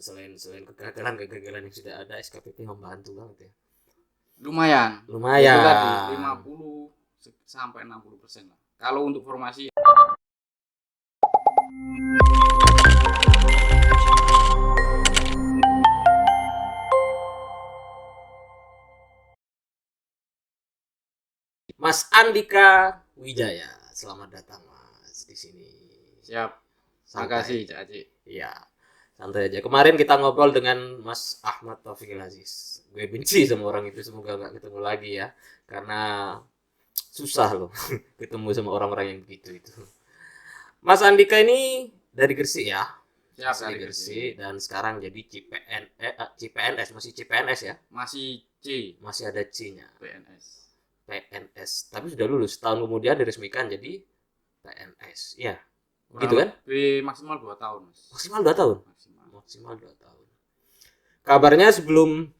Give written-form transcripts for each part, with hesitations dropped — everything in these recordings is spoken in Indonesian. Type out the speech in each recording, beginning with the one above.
selain kegagalan yang sudah ada, SKPP membantu banget ya. Lumayan. Lumayan. Itu tadi 50 sampai 60% lah. Kalau untuk formasi Mas Andika Wijaya, selamat datang Mas di sini. siap. Makasih Cak Aci. Iya, santai aja. Kemarin kita ngobrol dengan Mas Ahmad Taufikil Aziz. Gue benci sama orang itu, semoga nggak ketemu lagi ya, karena susah loh ketemu sama orang-orang yang begitu itu. Mas Andika ini dari Gresik ya? Siap, Asli dari Gresik dan sekarang jadi CPNS, masih CPNS ya? Masih C. Masih ada C-nya. PNS. PNS, tapi sudah lulus, tahun kemudian diresmikan jadi PNS. Iya. Gitu kan? Lebih maksimal 2 tahun, Mas. Maksimal 2 tahun. Maksimal 2 tahun. Kabarnya sebelum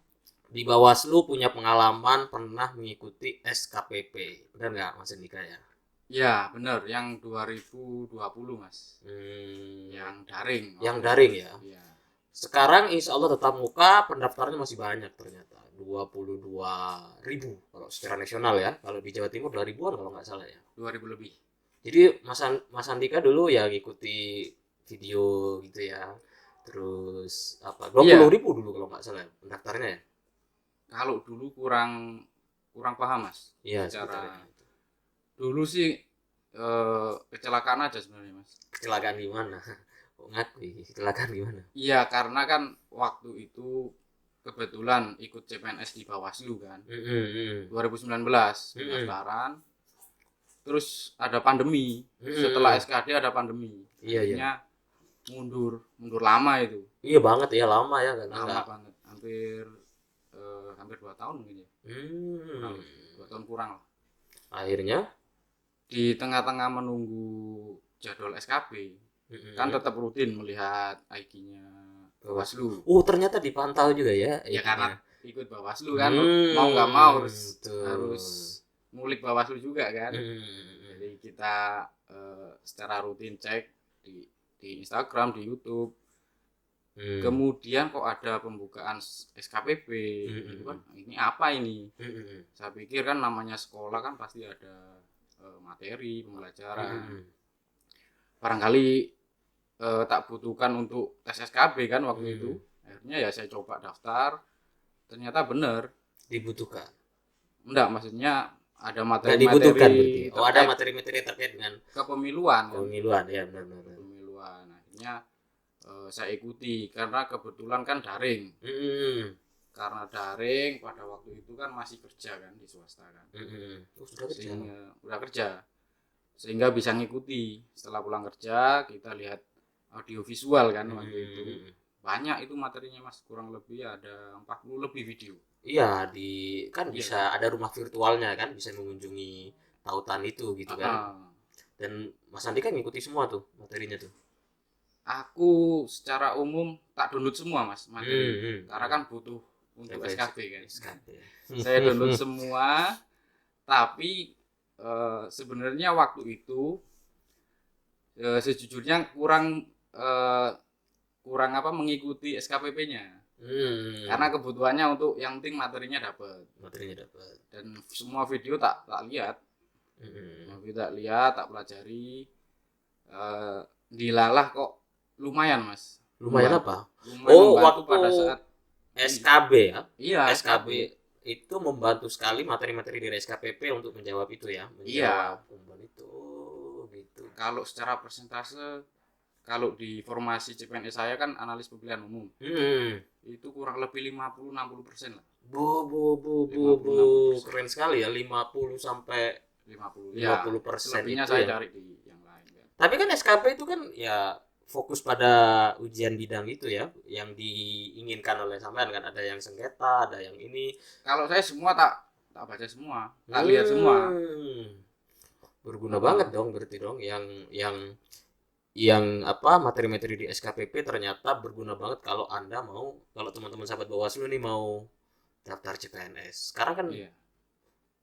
di Bawaslu punya pengalaman pernah mengikuti SKPP. Benar nggak Mas Andika ya? Ya, benar. Yang 2020, Mas. Yang daring. Yang daring ya. Iya. Sekarang insya Allah tetap muka, pendaftarnya masih banyak ternyata. 22.000 kalau secara nasional ya. Kalau di Jawa Timur 2.000-an kalau nggak salah ya. 2.000 lebih. Jadi Mas Andika dulu ya ngikuti video gitu ya. Terus apa? 20.000 dulu kalau nggak salah pendaftarnya ya. Kalau dulu kurang paham, Mas. Iya, secara dulu sih kecelakaan aja sebenarnya, Mas. Kecelakaan gimana? Kok ngakui kecelakaan gimana? Iya, karena kan waktu itu kebetulan ikut CPNS di Bawaslu kan. 2019 pendaftaran. Terus ada pandemi. Setelah SKD ada pandemi. Iya, akhirnya mundur lama itu. Iya banget ya, lama ya kan. Lama banget. Hampir 2 tahun mungkin ya. 2 tahun kurang lah. Akhirnya di tengah-tengah menunggu jadwal SKP kan tetap rutin melihat IG-nya Bawaslu. Ternyata dipantau juga ya. Ya karena ikut Bawaslu kan, mau nggak mau harus ngulik Bawaslu juga kan. Jadi kita secara rutin cek di Instagram, di YouTube. Kemudian kok ada pembukaan SKPP, gitu kan, ini apa ini? Saya pikir kan namanya sekolah kan pasti ada materi pembelajaran. Barangkali tak butuhkan untuk tes SKB kan waktu itu. Akhirnya ya saya coba daftar, ternyata benar dibutuhkan. Enggak, maksudnya ada materi-materi dibutuhkan berarti. Ada materi-materi terkait dengan kepemiluan kan. Pemiluan ya, benar. Kepemiluan. Akhirnya saya ikuti karena kebetulan kan daring. Karena daring pada waktu itu kan masih kerja kan di swasta kan. Udah kerja. Sehingga bisa ngikuti. Setelah pulang kerja kita lihat audio visual kan waktu itu. Banyak itu materinya Mas, kurang lebih ada 40 lebih video. Iya, bisa ada rumah virtualnya kan, bisa mengunjungi tautan itu gitu kan. Dan Mas Andi kan ngikuti semua tuh materinya tuh. Aku secara umum tak download semua Mas materi. Karena kan butuh untuk SKB kan. Saya download semua, tapi sebenarnya waktu itu sejujurnya kurang mengikuti SKPP-nya. Karena kebutuhannya untuk yang penting materinya dapat. Dan semua video tak lihat. Tak pelajari. Dilalah kok lumayan Mas. Lumayan apa? Waktu pada saat SKB ya? Iya, SKB itu membantu sekali materi-materi dari SKPP untuk menjawab itu ya. Menjawab itu gitu. Kalau secara persentase, kalau di formasi CPNS saya kan analis pemilihan umum. Itu kurang lebih 50-60% lah. Keren sekali ya, 50 sampai 50%. Lebihnya saya cari di yang lain kan. Tapi kan SKP itu kan ya fokus pada ujian bidang itu ya, yang diinginkan oleh sampean kan, ada yang sengketa, ada yang ini. Kalau saya semua tak baca semua, tak lihat semua. Berguna banget dong berarti dong, yang apa materi-materi di SKPP ternyata berguna banget kalau teman-teman sahabat Bawaslu nih mau daftar CPNS. Sekarang kan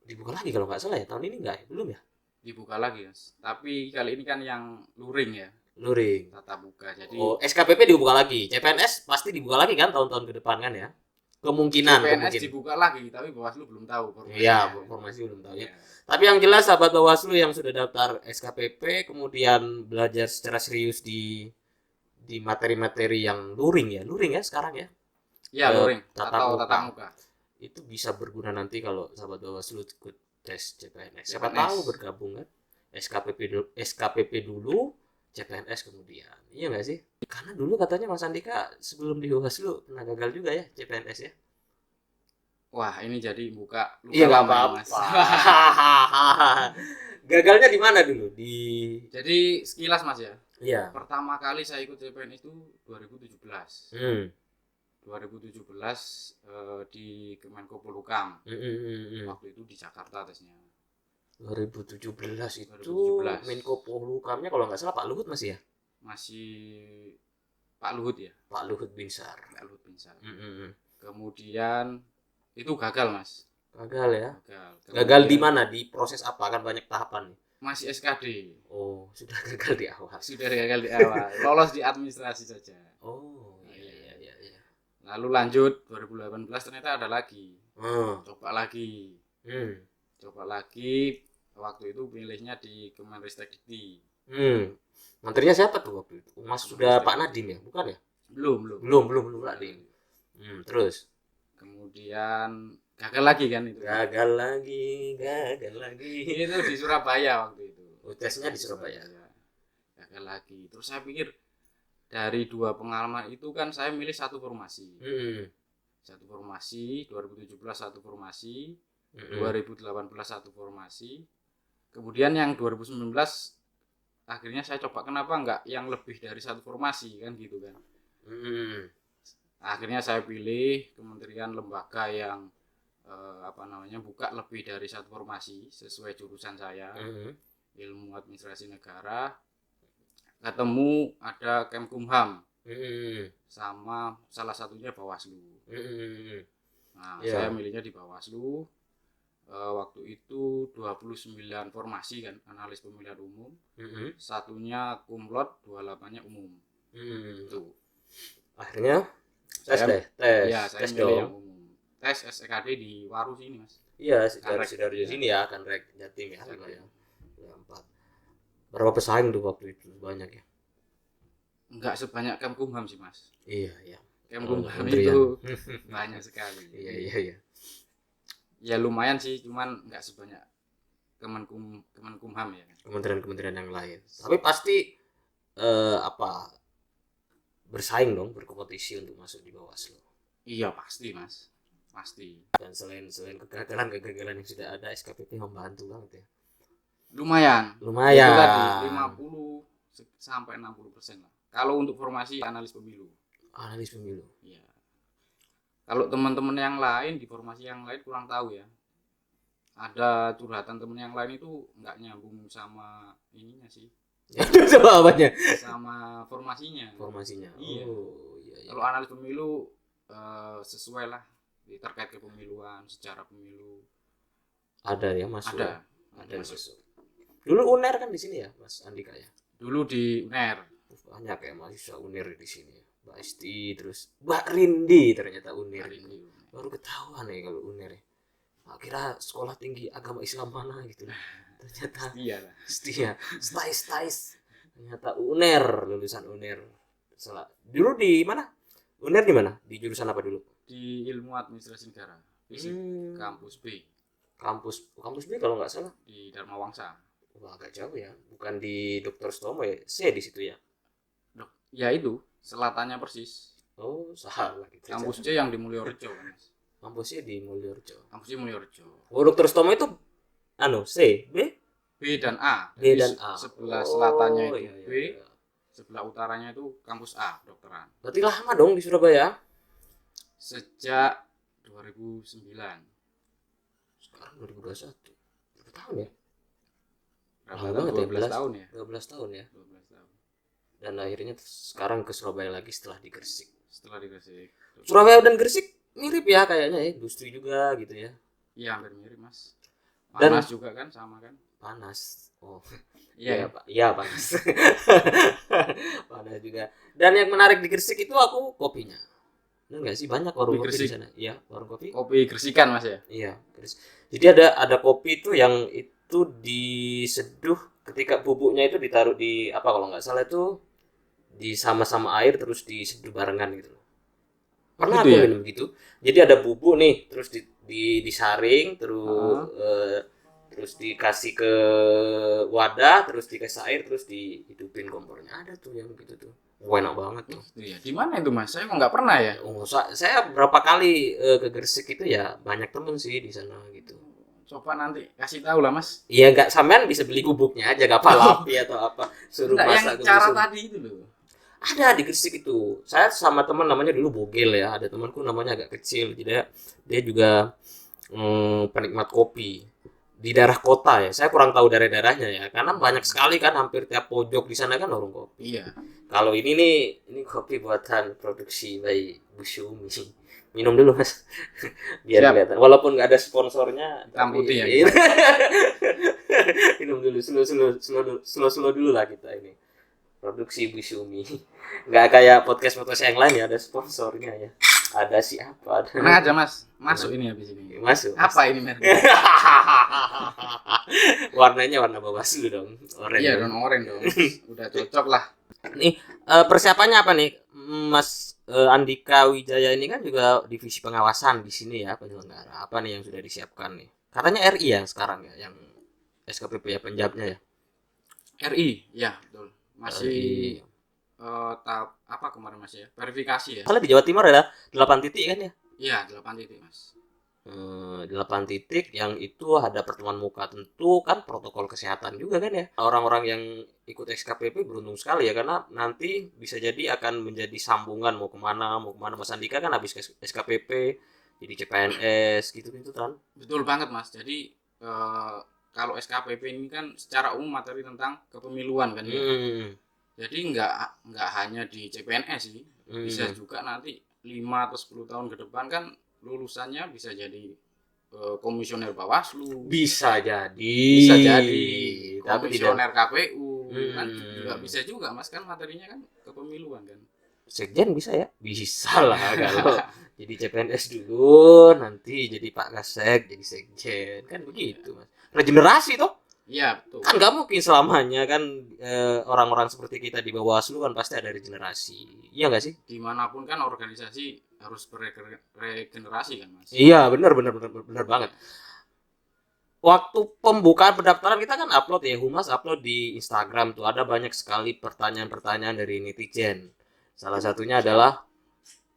dibuka lagi kalau nggak salah ya, tahun ini belum ya? Dibuka lagi Mas. Tapi kali ini kan yang luring ya. Luring. tatap muka. Jadi Oh, SKPP dibuka lagi. CPNS pasti dibuka lagi kan tahun-tahun ke depan kan ya? Kemungkinan. CPNS dibuka lagi, tapi Bawaslu belum tahu formasinya. Iya, informasi belum tahu ya. Iya. Tapi yang jelas sahabat Bawaslu yang sudah daftar SKPP kemudian belajar secara serius di materi-materi yang luring ya sekarang ya. Iya, luring atau tatap muka. Itu bisa berguna nanti kalau sahabat Bawaslu ikut tes CPNS. Siapa CPNS. tahu bergabung kan? SKPP dulu, CPNS kemudian. Iya nggak sih? Karena dulu katanya Mas Andika sebelum di Bawaslu pernah gagal juga ya CPNS ya. Wah, ini jadi buka luka Iya nggak lama, Mas. apa-apa. Gagalnya di mana dulu? Jadi sekilas Mas ya. Iya. Pertama kali saya ikut CPNS itu 2017. 2017 di Kemenko Polhukam. Waktu itu di Jakarta tesnya. 2017 itu 2017. Menko Polhukamnya kalau nggak salah Pak Luhut masih ya? Masih Pak Luhut ya. Pak Luhut Binsar. Pak Luhut Binsar. Kemudian itu gagal Mas. Gagal ya? Gagal di mana? Di proses apa? Kan banyak tahapan nih. Masih SKD. Oh, sudah gagal di awal. Sudah gagal di awal. Lolos di administrasi saja. Oh, iya. Lalu lanjut 2018 ternyata ada lagi. Coba lagi. Coba lagi. Waktu itu pilihnya di Kemenristek Dikti. Menterinya siapa tuh waktu itu? Mas sudah Pak Nadiem ya? Bukan ya? Belum Nadiem. Terus kemudian gagal lagi kan itu. Gagal lagi. Itu di Surabaya waktu itu. Tesnya di Surabaya. Gagal lagi. Terus saya pikir dari dua pengalaman itu kan saya milih satu formasi. Satu formasi, 2017 satu formasi, 2018 satu formasi. Kemudian yang 2019 akhirnya saya coba kenapa enggak yang lebih dari satu formasi kan gitu kan. Akhirnya saya pilih kementerian lembaga yang buka lebih dari satu formasi sesuai jurusan saya, ilmu administrasi negara. Ketemu ada Kemkumham, sama salah satunya Bawaslu. Nah, saya milihnya di Bawaslu. Waktu itu 29 formasi kan, analis pemilihan umum. Satunya kumlot, 28-nya umum. Itu. Akhirnya saya tes milih yang dong. umum. Tes SKD di Waru sini Mas. Iya, dari sini ya, kan rek Jatim ya. Ya 4. Berapa pesaing tuh waktu itu? Banyak ya? Enggak sebanyak Kemkumham sih Mas. Iya. Kemkumham itu banyak sekali. Iya. Ya lumayan sih, cuman enggak sebanyak Kemenkumham ya. Kementerian-kementerian yang lain. Tapi pasti bersaing dong, berkompetisi untuk masuk di Bawaslu. Iya pasti Mas, pasti. Dan selain kegagalan yang sudah ada, SKPP membantu banget ya. Lumayan. Itu tadi 50 sampai 60% lah. Kalau untuk formasi analis pemilu. Iya. Kalau teman-teman yang lain di formasi yang lain kurang tahu ya. Ada curhatan teman yang lain itu nggak nyambung sama ininya sih. Sama apanya? Sama formasinya. Iya. Kalau analis pemilu sesuai lah terkait kepemiluan, secara pemilu. Ada ya Mas. Ada masuk. Dulu UNER kan di sini ya Mas Andika ya. Dulu di UNER. Banyak ya mahasiswa UNER di sini. Mbak Isti, terus Mbak Rindi ternyata UNER. Baru ketahuan nih kalau UNER. Kira sekolah tinggi agama Islam mana gitu. Ternyata Setia. Stais. Ternyata UNER, lulusan UNER. Dulu di mana? UNER di mana? Di jurusan apa dulu? Di ilmu administrasi negara. Fisik. Kampus B. Kampus B kalau nggak salah di Dharma Wangsa. Wah, agak jauh ya. Bukan di Dr. Stomo ya? C di situ ya? Ya itu, selatannya persis. Oh, salah gitu. Kampus C yang di Mulyorejo kan, Mas. Kampus C di Mulyorejo. Oh, Dr. Stomo itu C, B? B dan A. B dan A. Sebelah selatannya itu iya. B, sebelah utaranya itu kampus A, kedokteran. Berarti lama dong di Surabaya? Sejak 2009. Sekarang 2021. Berapa tahun ya? Berapa tahun? 12 tahun ya? 12 tahun ya. 12 tahun. Dan akhirnya sekarang ke Surabaya lagi setelah di Gresik. Surabaya dan Gresik mirip ya kayaknya ya, industri juga gitu ya. Iya, hampir mirip, Mas. Panas juga kan, sama kan? panas. Oh. Iya. Pak. Iya, panas. Panas juga. Dan yang menarik di Gresik itu aku kopinya. Benar nggak sih, banyak warung kopi di sana? Iya, warung kopi. Kopi Gresikan Mas ya. Iya, jadi ada kopi itu yang itu diseduh ketika bubuknya itu ditaruh di apa kalau nggak salah itu di sama-sama air terus diseduh barengan gitu. Pernah Gitu aku ya? minum gitu. Jadi ada bubuk nih, terus disaring, terus dikasih ke wadah, terus dikasih air, terus dihidupin kompornya. Ada tuh yang gitu tuh. Enak banget tuh. Iya, di mana itu Mas? Saya kok nggak pernah ya. Oh, saya berapa kali ke Gresik itu ya banyak temen sih di sana gitu. Coba nanti kasih tahu lah Mas. Iya, nggak, sampean bisa beli bubuknya aja, gak palapi atau apa, suruh Nggak, yang masak cara suruh. tadi itu loh. Ada di Gresik itu. Saya sama teman namanya dulu Bogel ya. Ada temanku namanya agak kecil. Jadi dia juga penikmat kopi di daerah kota ya. Saya kurang tahu daerah-daerahnya ya. Karena banyak sekali kan, hampir tiap pojok di sana kan warung kopi. Iya. Kalau ini kopi buatan produksi by Bu Syumi. Minum dulu Mas. Biar Siap. kelihatan. Walaupun nggak ada sponsornya. Hitam putih ya. Minum dulu, slow dulu lah kita ini. Produksi Bu Syumi. Nggak kayak podcast yang lain ya, ada sponsornya ya. Ada siapa? Ada. Tenang aja Mas. Masuk ini habis ini. Masuk. Apa ini mereknya? Warnanya warna Bawaslu dong. Oranye. Iya, dong oranye dong. Udah cocok lah. Nih, persiapannya apa nih? Mas Andika Wijaya ini kan juga divisi pengawasan di sini ya, penyelenggara. Apa nih yang sudah disiapkan nih? Katanya RI ya sekarang ya, yang SKPP ya, penjawabnya ya. RI, ya betul. Masih RI. tahap apa kemarin Mas ya? Verifikasi ya. Kalau di Jawa Timur ada 8 titik kan ya? Iya, 8 titik Mas. 8 titik yang itu ada pertemuan muka, tentu kan protokol kesehatan juga kan ya. Orang-orang yang ikut SKPP beruntung sekali ya, karena nanti bisa jadi akan menjadi sambungan mau kemana Mas Andika kan habis SKPP jadi CPNS gitu kan. Betul banget Mas. Jadi kalau SKPP ini kan secara umum materi tentang kepemiluan kan ya. Jadi nggak hanya di CPNS sih, bisa juga nanti 5 atau 10 tahun ke depan kan lulusannya bisa jadi komisioner Bawaslu, Bisa jadi komisioner KPU, kan juga bisa juga Mas, kan materinya kan kepemiluan kan. Sekjen bisa ya? Bisa lah kalau jadi CPNS dulu, nanti jadi Pak Kasek, jadi Sekjen, kan begitu Mas. Regenerasi toh? Iya betul. Kan nggak mungkin selamanya kan orang-orang seperti kita di Bawaslu kan pasti ada regenerasi. Iya nggak sih? Dimanapun kan organisasi harus beregenerasi kan Mas. Iya, benar banget. Waktu pembukaan pendaftaran kita kan upload ya, Humas upload di Instagram tuh, ada banyak sekali pertanyaan-pertanyaan dari netizen. Salah satunya adalah,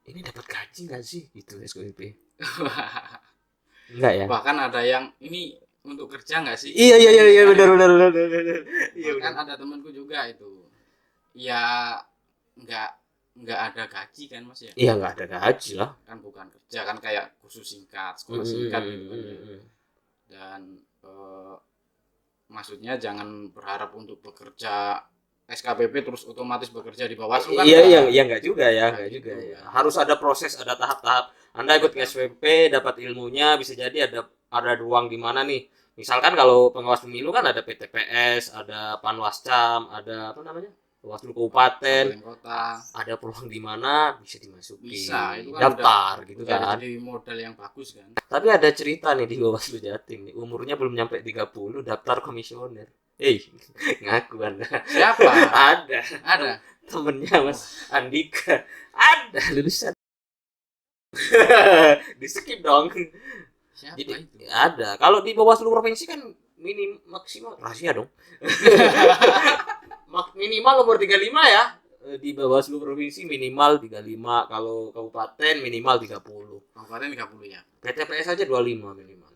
ini dapat gaji nggak sih gitu SKPP? Enggak ya? Bahkan ada yang ini untuk kerja nggak sih? Iya benar. Iya Bahkan ada temanku juga itu. Ya nggak ada gaji kan Mas ya? Iya, nggak ada gaji lah. Kan bukan kerja, kan kayak kursus singkat, sekolah singkat gitu kan. Dan maksudnya jangan berharap untuk bekerja SKPP terus otomatis bekerja di Bawaslu kan. Iya enggak juga ya. Harus ada proses, ada tahap-tahap. Anda ikut ke SPP, dapat ilmunya, bisa jadi ada ruang di mana nih. Misalkan kalau pengawas pemilu kan ada PTPS, ada Panwascam, ada apa namanya? Bawaslu Kabupaten, kota. Ada peluang di mana bisa dimasuki. Bisa, itu kan daftar gitu kan. Jadi modal yang bagus kan. Tapi ada cerita nih di Bawaslu Jatim nih, umurnya belum nyampe 30 daftar komisioner. Ngaku Anda. Siapa? Ada. Temennya Mas Andika. Ada lulusan. Di skip dong. Siapa Jadi itu? ada. Kalau di Bawaslu provinsi kan maksimal rahasia dong. Minimal umur 35 ya. Di Bawaslu provinsi minimal 35, kalau kabupaten minimal 30. Kabupaten 30 ya. PTPS aja 25 minimal.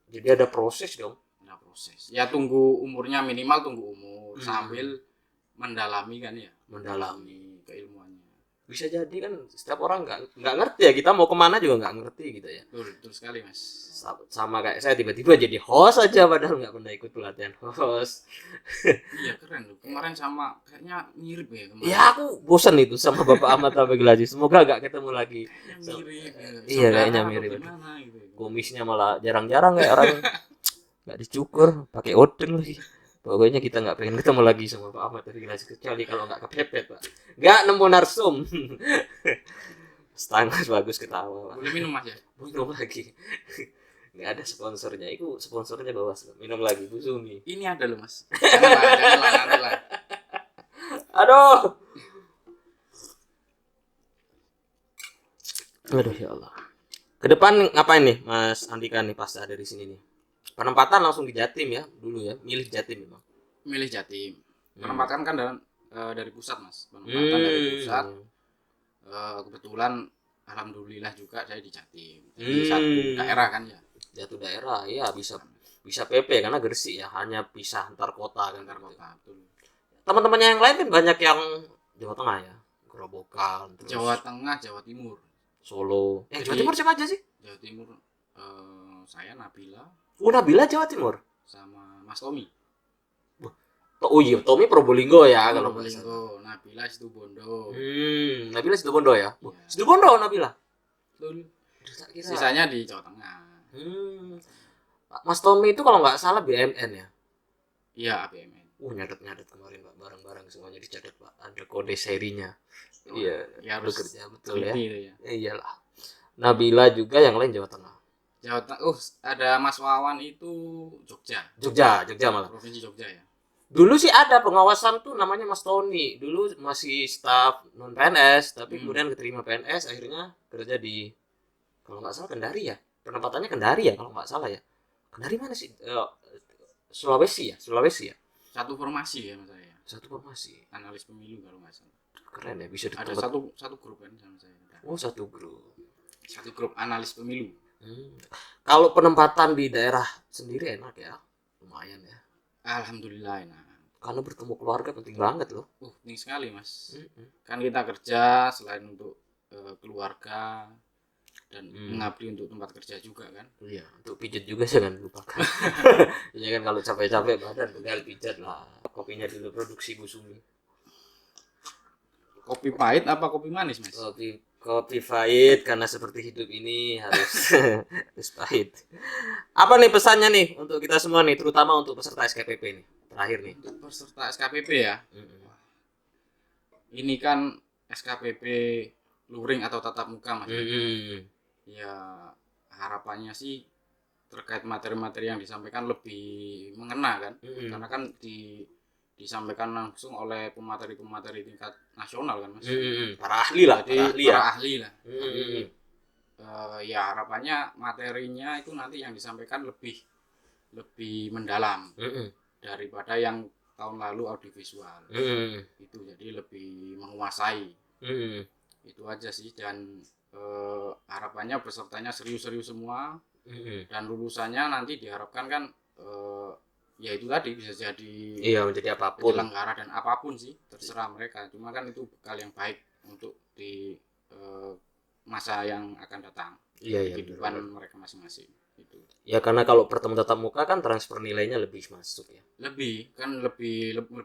Jadi ada proses dong. Ada proses. Ya tunggu umurnya, minimal tunggu umur sambil mendalami kan ya. Mendalami keilmuannya. Bisa jadi kan setiap orang nggak ngerti ya, kita mau kemana juga nggak ngerti gitu ya. Betul sekali Mas. Sama kayak saya tiba-tiba jadi host aja padahal nggak pernah ikut pelatihan host. Iya keren loh. Kemarin sama kayaknya mirip ya kemarin. Ya aku bosan itu sama Bapak Ahmad Taufik Lazi. Semoga nggak ketemu lagi. Mirip. Iya kayaknya mirip. Gitu. Kumisnya malah jarang-jarang kayak orang. nggak dicukur, pakai odeng lagi. Pokoknya kita nggak pengen ketemu lagi sama Pak Ahmad Taufik Al-Aziz kecuali kalau nggak kepepet, Pak. Nggak nemu narsum. Setengah bagus ketawa, Pak. Boleh minum Mas ya? Minum lagi. Nggak ada sponsornya. Itu sponsornya Bawaslu. Minum lagi Bu Sumi. Ini ada loh Mas. Janganlah nanti lah. Aduh. Aduh ya Allah. Ke depan ngapain nih Mas Andika nih pas ada di sini nih? Penempatan langsung di Jatim ya dulu ya, milih Jatim memang. Milih Jatim. Penempatan kan dari pusat Mas. Penempatan dari pusat. Kebetulan alhamdulillah juga saya di Jatim. Di satu daerah kan ya. Satu daerah ya bisa PP karena Gresik ya, hanya pisah antar kota kan. Antar kota betul. Teman-temannya yang lain kan banyak yang Jawa Tengah ya, Gerobokan, terus Jawa Tengah, Jawa Timur, Solo. Jawa Timur siapa aja sih? Jawa Timur saya Nabila. Nabila Jawa Timur sama Mas Tommy. Oh iya, Tommy Probolinggo ya kalau Probolinggo, Nabila Situbondo. Nabila Situbondo ya. Situbondo Nabila. Betul. Sisanya di Jawa Tengah. Mas Tommy itu kalau nggak salah BMN ya. Iya, BMN. Nyadet kemarin Pak, barang-barang semuanya dicatat Pak. Ada kode serinya. Iya, ya harus kerja betul ya. Ya. Iyalah. Nabila juga yang lain Jawa Tengah. Jawa Tengah. Ada Mas Wawan itu Jogja malah. Provinsi Jogja ya. Dulu sih ada pengawasan tuh namanya Mas Tony. Dulu masih staf non PNS, tapi kemudian keterima PNS, akhirnya kerja di kalau nggak salah Kendari ya. Penempatannya Kendari ya kalau nggak salah ya. Kendari mana sih? Sulawesi ya. Satu formasi ya Mas saya. Satu formasi. Analis pemilu kalau nggak salah. Keren ya, bisa ada satu grup kan sama saya. Satu grup. Satu grup analis pemilu. Kalau penempatan di daerah sendiri enak ya, lumayan ya. Alhamdulillah enak. Karena bertemu keluarga penting banget loh. Penting sekali Mas. Kan kita kerja selain untuk keluarga dan mengabdi untuk tempat kerja juga kan. Iya, untuk pijat juga jangan lupakan. Ya kan kalau capek-capek badan tinggal pijat lah. Kopinya dulu produksi Bu Sumi. Kopi pahit apa kopi manis Mas? Kopi pahit karena seperti hidup ini harus harus pahit. Apa nih pesannya nih untuk kita semua nih, terutama untuk peserta SKPP nih? Terakhir nih. Untuk peserta SKPP ya. Ini kan SKPP luring atau tatap muka Mas. Ya harapannya sih terkait materi-materi yang disampaikan lebih mengena kan. Karena kan disampaikan langsung oleh pemateri tingkat nasional kan Mas. Para ahli lah. Para ahli lah. Ya harapannya materinya itu nanti yang disampaikan lebih mendalam daripada yang tahun lalu audiovisual. Itu jadi lebih menguasai. Itu aja sih, dan harapannya pesertanya serius-serius semua. Dan lulusannya nanti diharapkan kan ya itu tadi bisa jadi menjadi apapun, penyelenggara dan apapun sih, terserah mereka. Cuma kan itu bekal yang baik untuk di masa yang akan datang, kehidupan mereka masing-masing itu. Ya karena kalau pertemuan tatap muka kan transfer nilainya lebih masuk ya. Lebih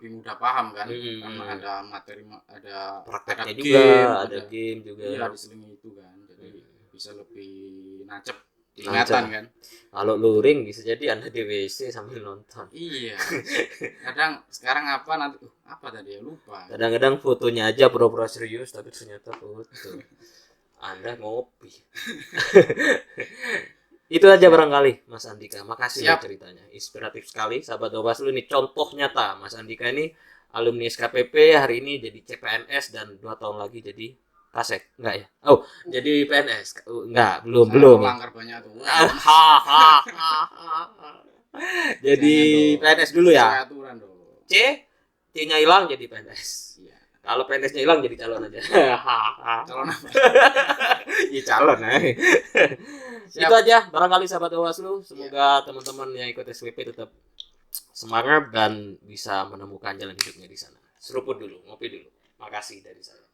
mudah paham kan, karena ada materi, ada prakteknya juga, ada game juga. Iya, diselingi itu kan. Jadi bisa lebih nancep diingatan kan. Kalau luring bisa jadi Anda di WC sambil nonton. Iya. Kadang sekarang apa tadi ya, lupa. Kadang-kadang fotonya aja pura-pura serius tapi ternyata foto. Anda ngopi. Itu aja barangkali Mas Andika. Makasih ya ceritanya. Inspiratif sekali sahabat Bawaslu, ini contoh nyata. Mas Andika ini alumni SKPP, hari ini jadi CPNS dan 2 tahun lagi jadi Kasek, enggak ya? Jadi PNS. Enggak, belum. Langgar banyak tuh. Jadi PNS dulu ya. Aturan dong. C-nya hilang jadi PNS. Iya. Kalau PNS-nya hilang jadi calon aja. Calon apa? Ya calon Itu aja barangkali sahabat Bawaslu. Semoga teman-teman yang ikut SPP tetap semangat dan bisa menemukan jalan hidupnya di sana. Seruput dulu, ngopi dulu. Makasih dari saya.